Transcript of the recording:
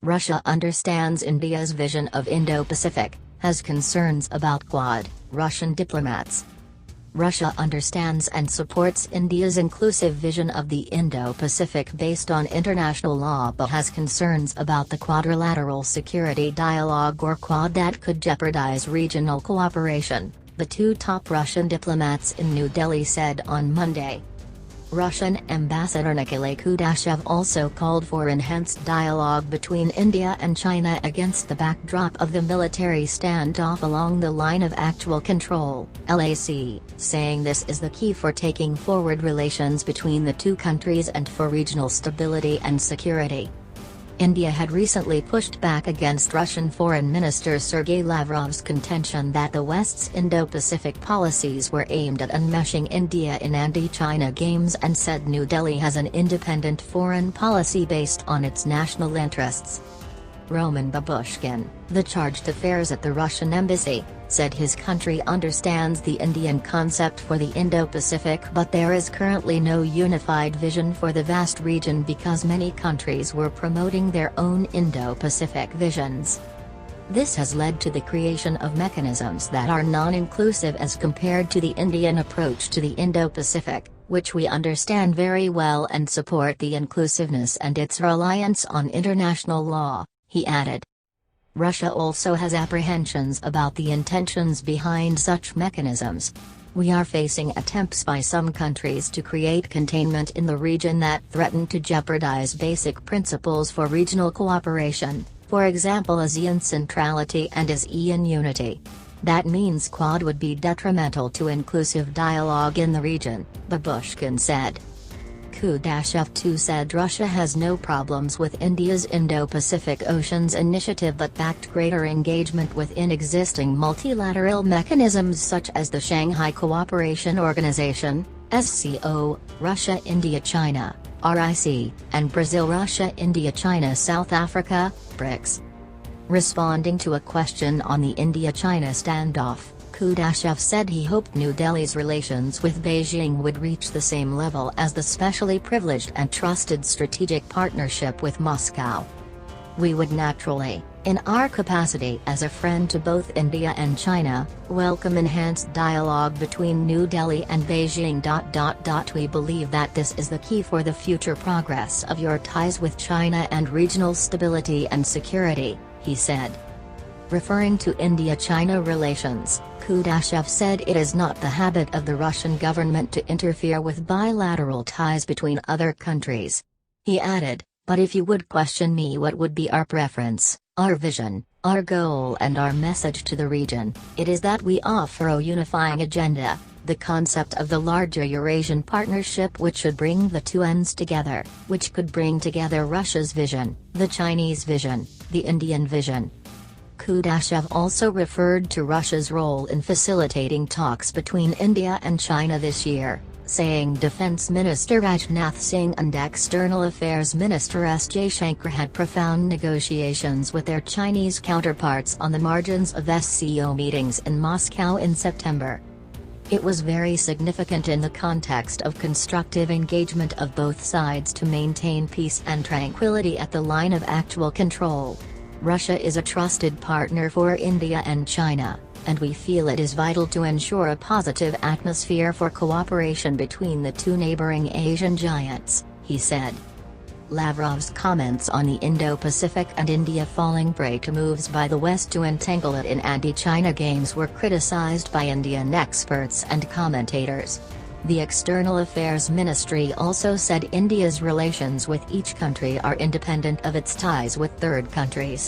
Russia understands India's vision of Indo-Pacific, has concerns about Quad, Russian diplomats. Russia understands and supports India's inclusive vision of the Indo-Pacific based on international law but has concerns about the quadrilateral security dialogue or Quad that could jeopardize regional cooperation, the two top Russian diplomats in New Delhi said on Monday. Russian Ambassador Nikolai Kudashev also called for enhanced dialogue between India and China against the backdrop of the military standoff along the line of actual control, LAC, saying this is the key for taking forward relations between the two countries and for regional stability and security. India had recently pushed back against Russian Foreign Minister Sergei Lavrov's contention that the West's Indo-Pacific policies were aimed at enmeshing India in anti-China games and said New Delhi has an independent foreign policy based on its national interests. Roman Babushkin, the chargé d'affaires at the Russian embassy, said his country understands the Indian concept for the Indo-Pacific but there is currently no unified vision for the vast region because many countries were promoting their own Indo-Pacific visions. This has led to the creation of mechanisms that are non-inclusive as compared to the Indian approach to the Indo-Pacific, which we understand very well and support the inclusiveness and its reliance on international law, he added. Russia also has apprehensions about the intentions behind such mechanisms. We are facing attempts by some countries to create containment in the region that threaten to jeopardize basic principles for regional cooperation, for example ASEAN centrality and ASEAN unity. That means Quad would be detrimental to inclusive dialogue in the region, Babushkin said. Kudashev too said Russia has no problems with India's Indo-Pacific Oceans Initiative but backed greater engagement within existing multilateral mechanisms such as the Shanghai Cooperation Organization, SCO, Russia-India-China, RIC, and Brazil-Russia-India-China-South Africa, BRICS. Responding to a question on the India-China standoff, Kudashev said he hoped New Delhi's relations with Beijing would reach the same level as the specially privileged and trusted strategic partnership with Moscow. We would naturally, in our capacity as a friend to both India and China, welcome enhanced dialogue between New Delhi and Beijing. We believe that this is the key for the future progress of your ties with China and regional stability and security, he said. Referring to India-China relations, Kudashev said it is not the habit of the Russian government to interfere with bilateral ties between other countries. He added, but if you would question me what would be our preference, our vision, our goal and our message to the region, it is that we offer a unifying agenda, the concept of the larger Eurasian partnership which should bring the two ends together, which could bring together Russia's vision, the Chinese vision, the Indian vision. Kudashev also referred to Russia's role in facilitating talks between India and China this year, saying Defense Minister Rajnath Singh and External Affairs Minister S. Jaishankar had profound negotiations with their Chinese counterparts on the margins of SCO meetings in Moscow in September. It was very significant in the context of constructive engagement of both sides to maintain peace and tranquility at the line of actual control. Russia is a trusted partner for India and China, and we feel it is vital to ensure a positive atmosphere for cooperation between the two neighboring Asian giants, he said. Lavrov's comments on the Indo-Pacific and India falling prey to moves by the West to entangle it in anti-China games were criticized by Indian experts and commentators. The External Affairs Ministry also said India's relations with each country are independent of its ties with third countries.